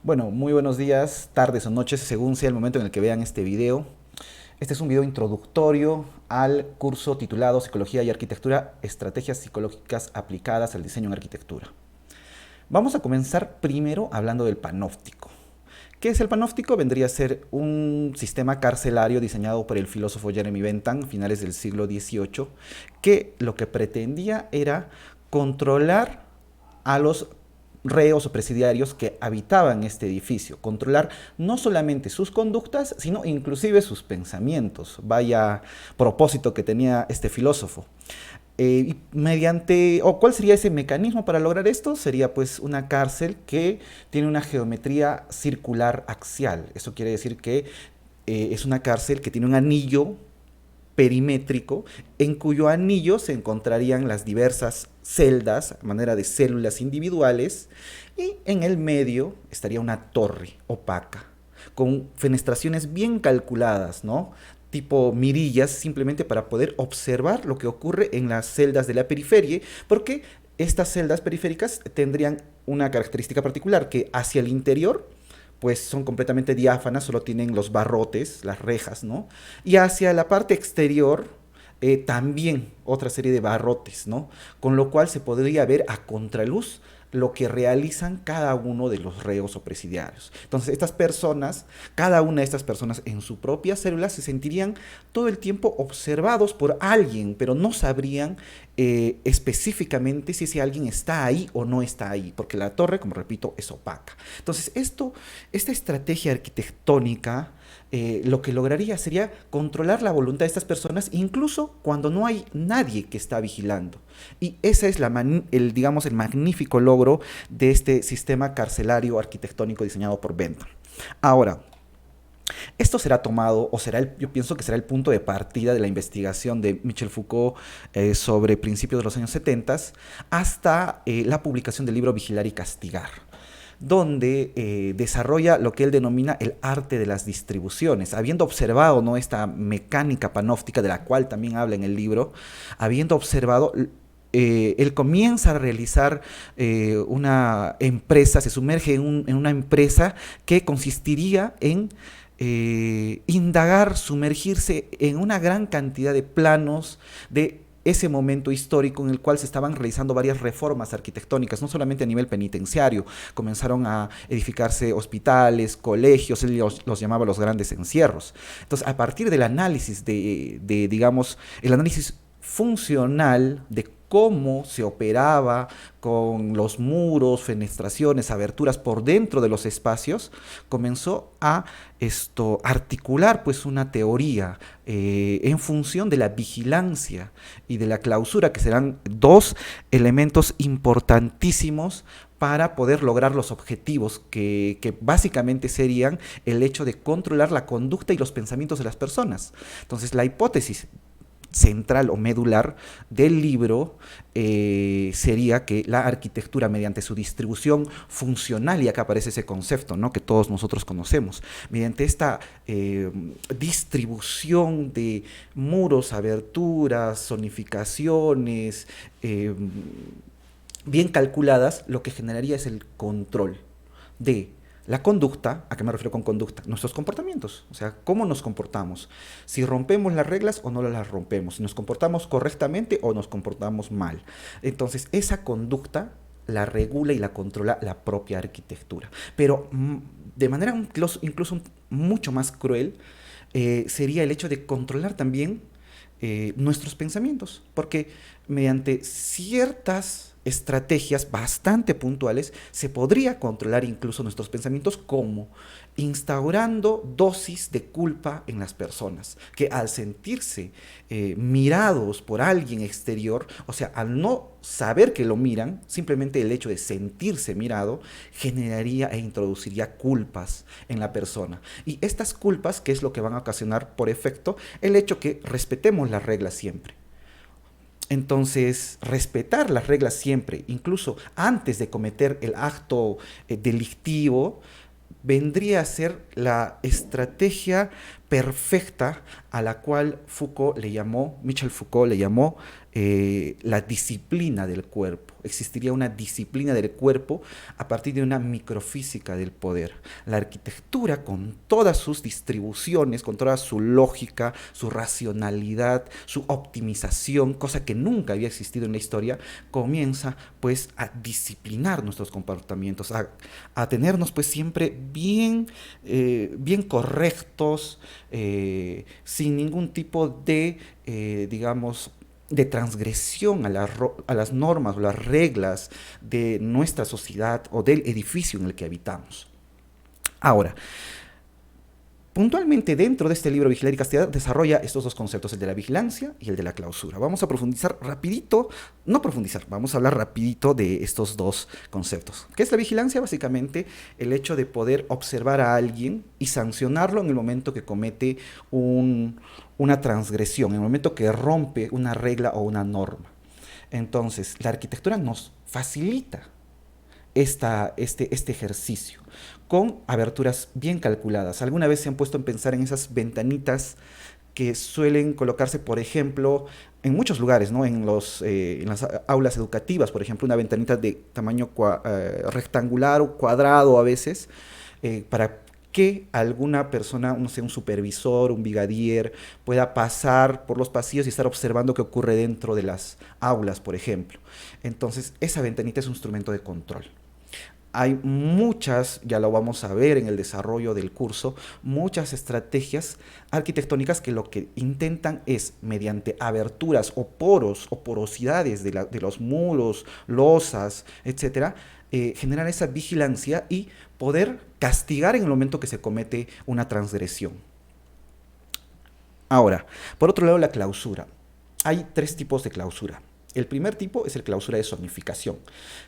Bueno, muy buenos días, tardes o noches, según sea el momento en el que vean este video. Este es un video introductorio al curso titulado Psicología y Arquitectura, Estrategias Psicológicas aplicadas al diseño en arquitectura. Vamos a comenzar primero hablando del panóptico. ¿Qué es el panóptico? Vendría a ser un sistema carcelario diseñado por el filósofo Jeremy Bentham a finales del siglo XVIII, que lo que pretendía era controlar a los reos o presidiarios que habitaban este edificio, controlar no solamente sus conductas, sino inclusive sus pensamientos. Vaya propósito que tenía este filósofo. ¿Cuál sería ese mecanismo para lograr esto? Sería pues una cárcel que tiene una geometría circular axial. Eso quiere decir que es una cárcel que tiene un anillo perimétrico en cuyo anillo se encontrarían las diversas celdas, a manera de células individuales, y en el medio estaría una torre opaca, con fenestraciones bien calculadas, ¿no? Tipo mirillas, simplemente para poder observar lo que ocurre en las celdas de la periferia, porque estas celdas periféricas tendrían una característica particular, que hacia el interior pues son completamente diáfanas, solo tienen los barrotes, las rejas, ¿no? Y hacia la parte exterior también otra serie de barrotes, ¿no? Con lo cual se podría ver a contraluz lo que realizan cada uno de los reos o presidiarios. Entonces, estas personas, cada una de estas personas en su propia célula se sentirían todo el tiempo observados por alguien, pero no sabrían específicamente si ese alguien está ahí o no está ahí, porque la torre, como repito, es opaca. Entonces, esta estrategia arquitectónica lo que lograría sería controlar la voluntad de estas personas incluso cuando no hay nadie que está vigilando. Y ese es digamos, el magnífico logro de este sistema carcelario arquitectónico diseñado por Bentham. Ahora, esto será tomado, o yo pienso que será el punto de partida de la investigación de Michel Foucault sobre principios de los años 70 hasta la publicación del libro Vigilar y Castigar, donde desarrolla lo que él denomina el arte de las distribuciones. Habiendo observado, ¿no?, esta mecánica panóptica de la cual también habla en el libro, habiendo observado, él comienza a realizar una empresa, se sumerge en una empresa que consistiría en indagar, sumergirse en una gran cantidad de planos de ese momento histórico en el cual se estaban realizando varias reformas arquitectónicas, no solamente a nivel penitenciario, comenzaron a edificarse hospitales, colegios, él los llamaba los grandes encierros. Entonces, a partir del análisis digamos, el análisis funcional de cómo se operaba con los muros, fenestraciones, aberturas por dentro de los espacios, comenzó a articular pues una teoría en función de la vigilancia y de la clausura, que serán dos elementos importantísimos para poder lograr los objetivos que básicamente serían el hecho de controlar la conducta y los pensamientos de las personas. Entonces, la hipótesis central o medular del libro sería que la arquitectura, mediante su distribución funcional, y acá aparece ese concepto, ¿no?, que todos nosotros conocemos, mediante esta distribución de muros, aberturas, zonificaciones, bien calculadas, lo que generaría es el control de la conducta. ¿A qué me refiero con conducta? Nuestros comportamientos, o sea, cómo nos comportamos, si rompemos las reglas o no las rompemos, si nos comportamos correctamente o nos comportamos mal. Entonces, esa conducta la regula y la controla la propia arquitectura. Pero de manera incluso mucho más cruel sería el hecho de controlar también nuestros pensamientos, porque mediante ciertas estrategias bastante puntuales se podría controlar incluso nuestros pensamientos, como instaurando dosis de culpa en las personas, que al sentirse mirados por alguien exterior, o sea, al no saber que lo miran, simplemente el hecho de sentirse mirado generaría e introduciría culpas en la persona. Y estas culpas, ¿qué es lo que van a ocasionar por efecto? El hecho que respetemos las reglas siempre. Entonces, respetar las reglas siempre, incluso antes de cometer el acto delictivo, vendría a ser la estrategia perfecta a la cual Michel Foucault le llamó la disciplina del cuerpo. existiría una disciplina del cuerpo a partir de una microfísica del poder. La arquitectura, con todas sus distribuciones, con toda su lógica, su racionalidad, su optimización, cosa que nunca había existido en la historia, comienza pues a disciplinar nuestros comportamientos, a tenernos pues siempre bien correctos, sin ningún tipo de, digamos, de transgresión a las normas o las reglas de nuestra sociedad o del edificio en el que habitamos. Ahora, puntualmente dentro de este libro Vigilar y Castigar desarrolla estos dos conceptos, el de la vigilancia y el de la clausura. Vamos a profundizar rapidito, no profundizar, vamos a hablar rapidito de estos dos conceptos. ¿Qué es la vigilancia? Básicamente el hecho de poder observar a alguien y sancionarlo en el momento que comete una transgresión, en el momento que rompe una regla o una norma. Entonces, la arquitectura nos facilita este ejercicio con aberturas bien calculadas. ¿Alguna vez se han puesto en pensar en esas ventanitas que suelen colocarse, por ejemplo, en muchos lugares, ¿no? En las aulas educativas, por ejemplo, una ventanita de tamaño rectangular o cuadrado a veces, para que alguna persona, no sé, un supervisor, un brigadier, pueda pasar por los pasillos y estar observando qué ocurre dentro de las aulas, por ejemplo. Entonces, esa ventanita es un instrumento de control. Hay muchas, ya lo vamos a ver en el desarrollo del curso, muchas estrategias arquitectónicas que lo que intentan es, mediante aberturas o poros o porosidades de los muros, losas, etcétera, generar esa vigilancia y poder castigar en el momento que se comete una transgresión. Ahora, por otro lado, la clausura. Hay tres tipos de clausura. El primer tipo es el clausura de zonificación,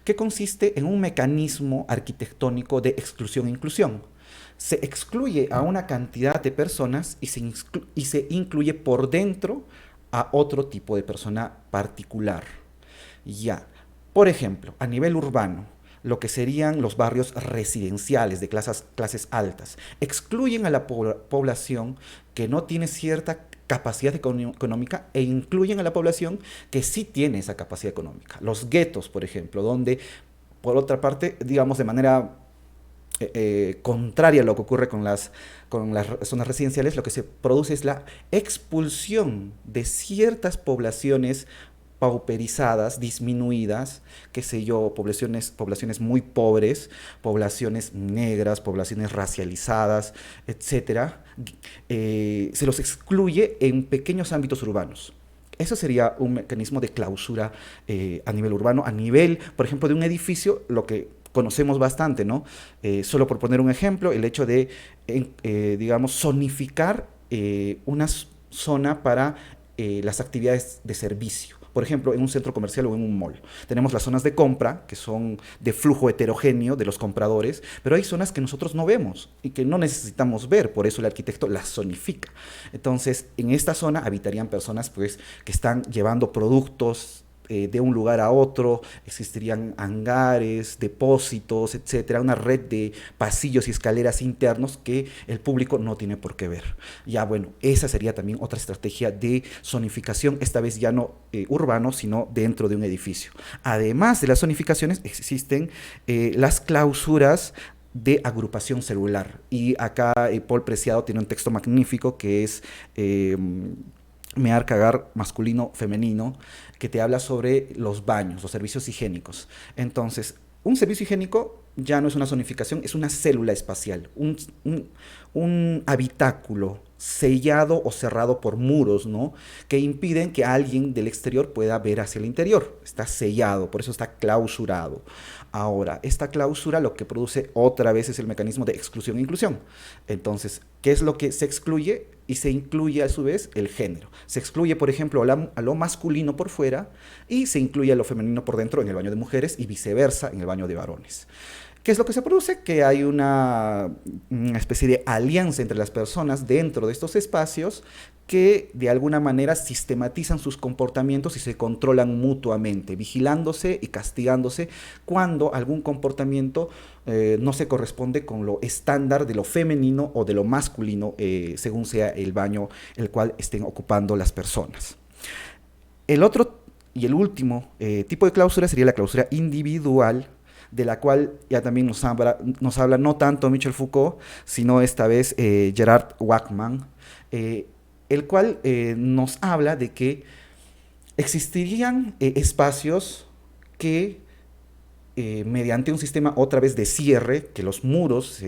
que consiste en un mecanismo arquitectónico de exclusión e inclusión. Se excluye a una cantidad de personas y se incluye por dentro a otro tipo de persona particular. Ya, por ejemplo, a nivel urbano, lo que serían los barrios residenciales de clases altas, excluyen a la población que no tiene cierta capacidad económica e incluyen a la población que sí tiene esa capacidad económica. Los guetos, por ejemplo, donde, por otra parte, digamos de manera contraria a lo que ocurre con las zonas residenciales, lo que se produce es la expulsión de ciertas poblaciones pauperizadas, disminuidas, qué sé yo, poblaciones muy pobres, poblaciones negras, poblaciones racializadas, etcétera, se los excluye en pequeños ámbitos urbanos. Eso sería un mecanismo de clausura a nivel urbano, a nivel, por ejemplo, de un edificio, lo que conocemos bastante, ¿no? Solo por poner un ejemplo, el hecho de, digamos, zonificar una zona para las actividades de servicio. Por ejemplo, en un centro comercial o en un mall. Tenemos las zonas de compra, que son de flujo heterogéneo de los compradores, pero hay zonas que nosotros no vemos y que no necesitamos ver, por eso el arquitecto las zonifica. Entonces, en esta zona habitarían personas pues, que están llevando productos de un lugar a otro, existirían hangares, depósitos, etcétera, una red de pasillos y escaleras internos que el público no tiene por qué ver. Ya bueno, esa sería también otra estrategia de zonificación, esta vez ya no urbano, sino dentro de un edificio. Además de las zonificaciones, existen las clausuras de agrupación celular. Y acá Paul Preciado tiene un texto magnífico que es Mear, Cagar, masculino, femenino, que te habla sobre los baños, los servicios higiénicos. Entonces, un servicio higiénico ya no es una zonificación, es una célula espacial, un habitáculo sellado o cerrado por muros, ¿no? Que impiden que alguien del exterior pueda ver hacia el interior. Está sellado, por eso está clausurado. Ahora, esta clausura lo que produce otra vez es el mecanismo de exclusión e inclusión. Entonces, ¿qué es lo que se excluye? Y se incluye a su vez el género. Se excluye, por ejemplo, a lo masculino por fuera y se incluye a lo femenino por dentro en el baño de mujeres y viceversa en el baño de varones. ¿Qué es lo que se produce? Que hay una especie de alianza entre las personas dentro de estos espacios que de alguna manera sistematizan sus comportamientos y se controlan mutuamente, vigilándose y castigándose cuando algún comportamiento no se corresponde con lo estándar de lo femenino o de lo masculino, según sea el baño el cual estén ocupando las personas. El otro Y el último tipo de cláusula sería la cláusula individual, de la cual ya también nos habla no tanto Michel Foucault, sino esta vez Gerard Wachman, eh, el cual nos habla de que existirían espacios que mediante un sistema otra vez de cierre, que los muros,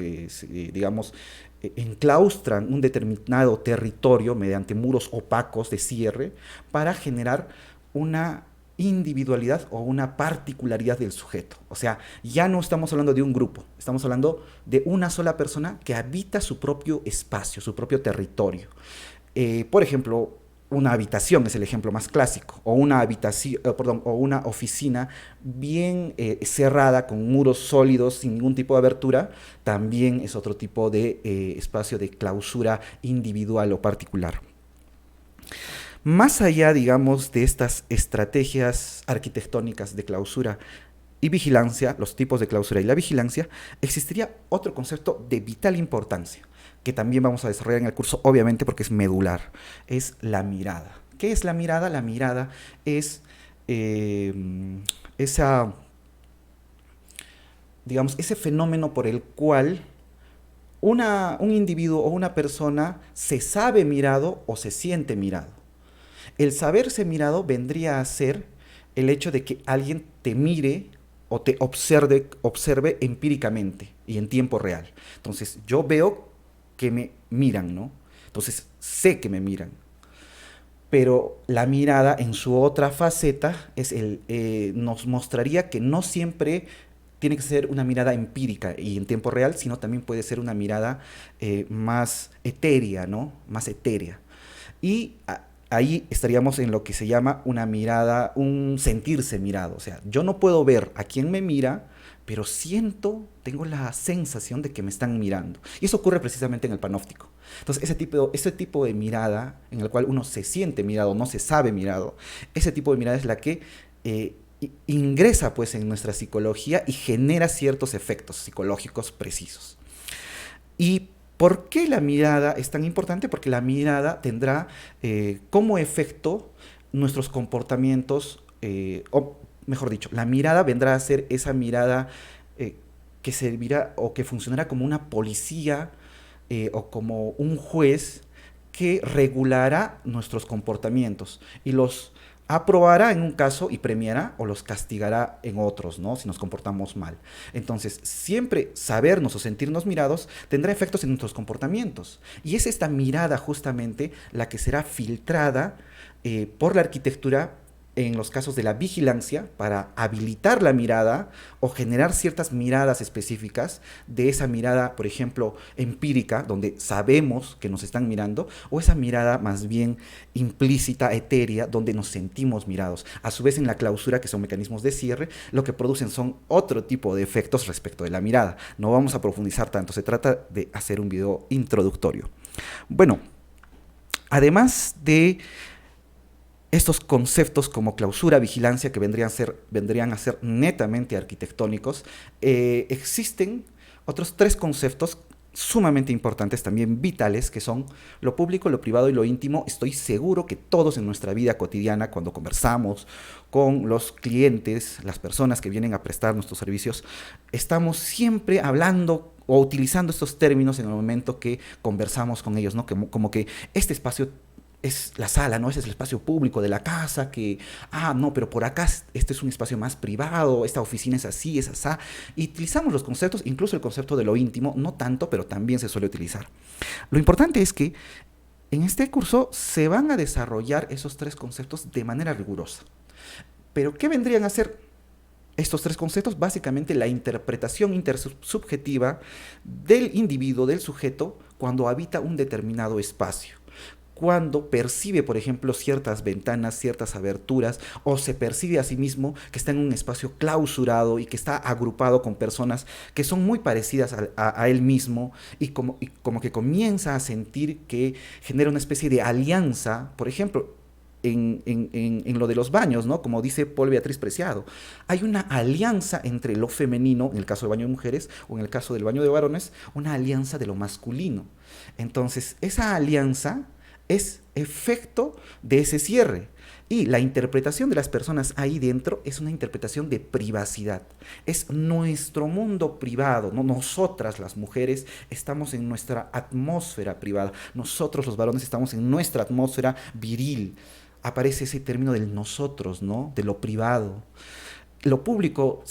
digamos, enclaustran un determinado territorio mediante muros opacos de cierre para generar una individualidad o una particularidad del sujeto. O sea, ya no estamos hablando de un grupo, estamos hablando de una sola persona que habita su propio espacio, su propio territorio. Por ejemplo, una habitación es el ejemplo más clásico, o una habitación, perdón, o una oficina bien cerrada con muros sólidos sin ningún tipo de abertura, también es otro tipo de espacio de clausura individual o particular. Más allá, digamos, de estas estrategias arquitectónicas de clausura y vigilancia, los tipos de clausura y la vigilancia, existiría otro concepto de vital importancia, que también vamos a desarrollar en el curso, obviamente porque es medular, es la mirada. ¿Qué es la mirada? La mirada es esa, digamos, ese fenómeno por el cual un individuo o una persona se sabe mirado o se siente mirado. El saberse mirado vendría a ser el hecho de que alguien te mire o te observe empíricamente y en tiempo real. Entonces, yo veo que me miran, ¿no? Entonces, sé que me miran. Pero la mirada en su otra faceta nos mostraría que no siempre tiene que ser una mirada empírica y en tiempo real, sino también puede ser una mirada más etérea, ¿no? Más etérea. Y ahí estaríamos en lo que se llama una mirada, un sentirse mirado. O sea, yo no puedo ver a quién me mira, pero tengo la sensación de que me están mirando. Y eso ocurre precisamente en el panóptico. Entonces, ese tipo de mirada en el cual uno se siente mirado, no se sabe mirado, ese tipo de mirada es la que ingresa pues en nuestra psicología y genera ciertos efectos psicológicos precisos. ¿Y por qué la mirada es tan importante? Porque la mirada tendrá como efecto nuestros comportamientos, o mejor dicho, la mirada vendrá a ser esa mirada que servirá o que funcionará como una policía o como un juez que regulará nuestros comportamientos y los aprobará en un caso y premiará o los castigará en otros, ¿no? Si nos comportamos mal. Entonces, siempre sabernos o sentirnos mirados tendrá efectos en nuestros comportamientos. Y es esta mirada justamente la que será filtrada por la arquitectura en los casos de la vigilancia para habilitar la mirada o generar ciertas miradas específicas de esa mirada, por ejemplo, empírica, donde sabemos que nos están mirando, o esa mirada más bien implícita, etérea, donde nos sentimos mirados. A su vez, en la clausura, que son mecanismos de cierre, lo que producen son otro tipo de efectos respecto de la mirada. No vamos a profundizar tanto, se trata de hacer un video introductorio. Bueno, además de estos conceptos como clausura, vigilancia, que vendrían a ser netamente arquitectónicos, existen otros tres conceptos sumamente importantes, también vitales, que son lo público, lo privado y lo íntimo. Estoy seguro que todos en nuestra vida cotidiana, cuando conversamos con los clientes, las personas que vienen a prestar nuestros servicios, estamos siempre hablando o utilizando estos términos en el momento que conversamos con ellos, ¿no? Como que este espacio es la sala, ¿no? Ese es el espacio público de la casa, no, pero por acá este es un espacio más privado, esta oficina es así, es asá. Y utilizamos los conceptos, incluso el concepto de lo íntimo, no tanto, pero también se suele utilizar. Lo importante es que en este curso se van a desarrollar esos tres conceptos de manera rigurosa. Pero ¿qué vendrían a ser estos tres conceptos? Básicamente la interpretación intersubjetiva del individuo, del sujeto, cuando habita un determinado espacio. Cuando percibe, por ejemplo, ciertas ventanas, ciertas aberturas, o se percibe a sí mismo que está en un espacio clausurado y que está agrupado con personas que son muy parecidas a él mismo, y como que comienza a sentir que genera una especie de alianza, por ejemplo, en lo de los baños, ¿no? Como dice Paul Beatriz Preciado, hay una alianza entre lo femenino, en el caso del baño de mujeres, o en el caso del baño de varones, una alianza de lo masculino. Entonces, esa alianza es efecto de ese cierre. Y la interpretación de las personas ahí dentro es una interpretación de privacidad. Es nuestro mundo privado, ¿no? Nosotras las mujeres estamos en nuestra atmósfera privada. Nosotros los varones estamos en nuestra atmósfera viril. Aparece ese término del nosotros, ¿no? De lo privado. Lo público,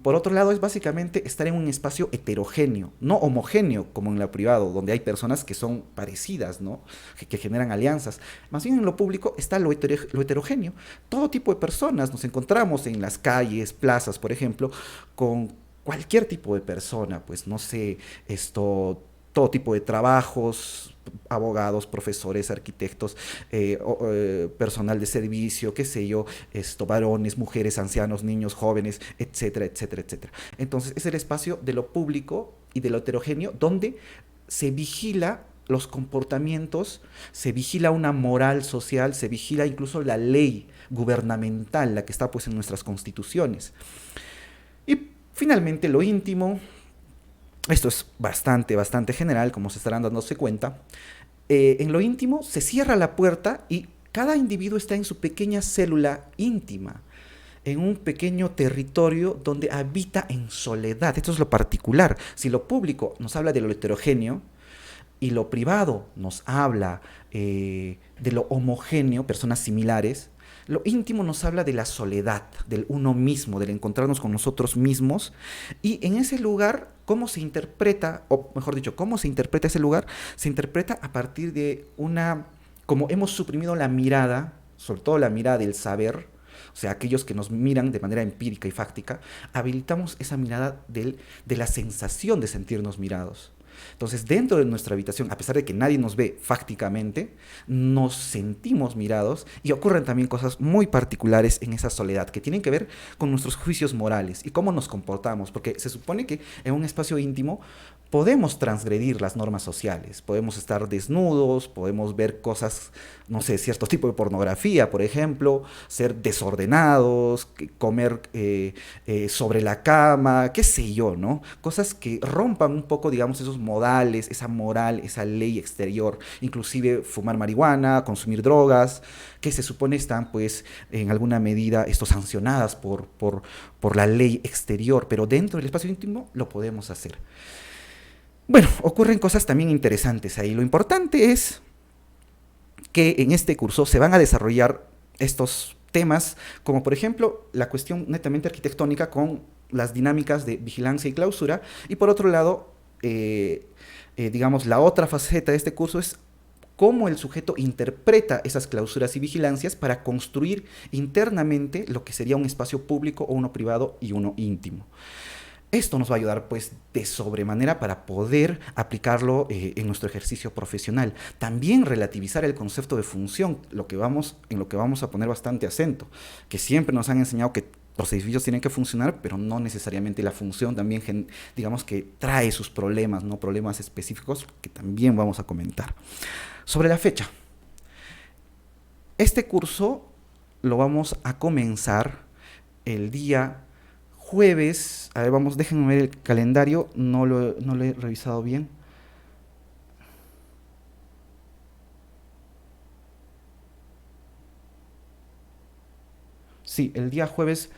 por otro lado, es básicamente estar en un espacio heterogéneo, no homogéneo como en lo privado, donde hay personas que son parecidas, ¿no? Que generan alianzas. Más bien en lo público está lo heterogéneo. Todo tipo de personas nos encontramos en las calles, plazas, por ejemplo, con cualquier tipo de persona, pues no sé, todo tipo de trabajos, abogados, profesores, arquitectos, personal de servicio, qué sé yo, varones, mujeres, ancianos, niños, jóvenes, etcétera, etcétera, etcétera. Entonces es el espacio de lo público y de lo heterogéneo donde se vigila los comportamientos, se vigila una moral social, se vigila incluso la ley gubernamental, la que está pues en nuestras constituciones. Y finalmente lo íntimo, esto es bastante, bastante general, como se estarán dándose cuenta. En lo íntimo se cierra la puerta y cada individuo está en su pequeña célula íntima, en un pequeño territorio donde habita en soledad. Esto es lo particular. Si lo público nos habla de lo heterogéneo y lo privado nos habla de lo homogéneo, personas similares, lo íntimo nos habla de la soledad, del uno mismo, del encontrarnos con nosotros mismos. Y en ese lugar, ¿cómo se interpreta? O mejor dicho, ¿cómo se interpreta ese lugar? Se interpreta a partir de como hemos suprimido la mirada, sobre todo la mirada del saber, o sea, aquellos que nos miran de manera empírica y fáctica, habilitamos esa mirada de la sensación de sentirnos mirados. Entonces, dentro de nuestra habitación, a pesar de que nadie nos ve fácticamente, nos sentimos mirados y ocurren también cosas muy particulares en esa soledad que tienen que ver con nuestros juicios morales y cómo nos comportamos, porque se supone que en un espacio íntimo podemos transgredir las normas sociales, podemos estar desnudos, podemos ver cosas, no sé, cierto tipo de pornografía, por ejemplo, ser desordenados, comer sobre la cama, qué sé yo, ¿no? Cosas que rompan un poco, digamos, esos modales, esa moral, esa ley exterior, inclusive fumar marihuana, consumir drogas, que se supone están, pues, en alguna medida sancionadas por la ley exterior, pero dentro del espacio íntimo lo podemos hacer. Bueno, ocurren cosas también interesantes ahí. Lo importante es que en este curso se van a desarrollar estos temas, como por ejemplo la cuestión netamente arquitectónica con las dinámicas de vigilancia y clausura, y por otro lado, digamos, la otra faceta de este curso es cómo el sujeto interpreta esas clausuras y vigilancias para construir internamente lo que sería un espacio público o uno privado y uno íntimo. Esto nos va a ayudar pues de sobremanera para poder aplicarlo en nuestro ejercicio profesional. También relativizar el concepto de función, en lo que vamos a poner bastante acento, que siempre nos han enseñado que los edificios tienen que funcionar, pero no necesariamente la función también, digamos que trae sus problemas, ¿no? Problemas específicos que también vamos a comentar. Sobre la fecha. Este curso lo vamos a comenzar el día jueves, a ver, déjenme ver el calendario, no lo he revisado bien. Sí, el día jueves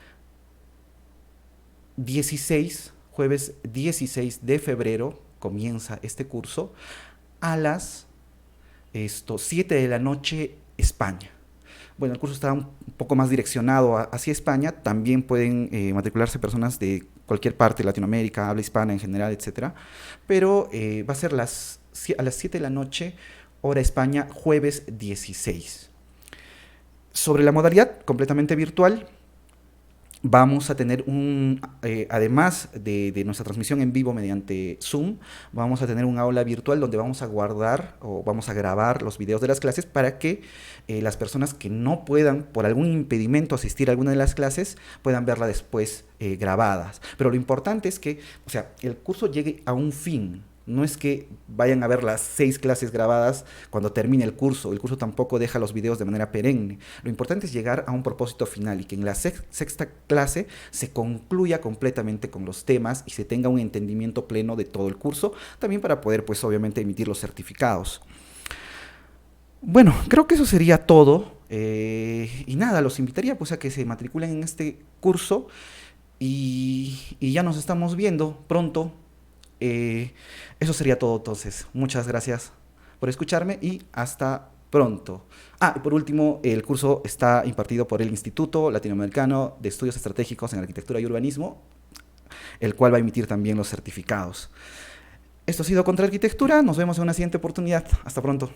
16 de febrero comienza este curso a las 7 de la noche España. Bueno, el curso está un poco más direccionado hacia España. También pueden matricularse personas de cualquier parte de Latinoamérica, habla hispana en general, etcétera. Pero va a ser a las 7 de la noche, hora España, jueves 16. Sobre la modalidad, completamente virtual, vamos a tener además de nuestra transmisión en vivo mediante Zoom, vamos a tener un aula virtual donde vamos a guardar o vamos a grabar los videos de las clases para que las personas que no puedan, por algún impedimento, asistir a alguna de las clases, puedan verla después grabadas. Pero lo importante es que, o sea, el curso llegue a un fin. No es que vayan a ver las 6 clases grabadas cuando termine el curso tampoco deja los videos de manera perenne. Lo importante es llegar a un propósito final y que en la sexta clase se concluya completamente con los temas y se tenga un entendimiento pleno de todo el curso, también para poder, pues obviamente, emitir los certificados. Bueno, creo que eso sería todo. Y nada, los invitaría pues a que se matriculen en este curso y ya nos estamos viendo pronto. Eso sería todo entonces. Muchas gracias por escucharme y hasta pronto. Ah, y por último, el curso está impartido por el Instituto Latinoamericano de Estudios Estratégicos en Arquitectura y Urbanismo, el cual va a emitir también los certificados. Esto ha sido Contra Arquitectura. Nos vemos en una siguiente oportunidad. Hasta pronto.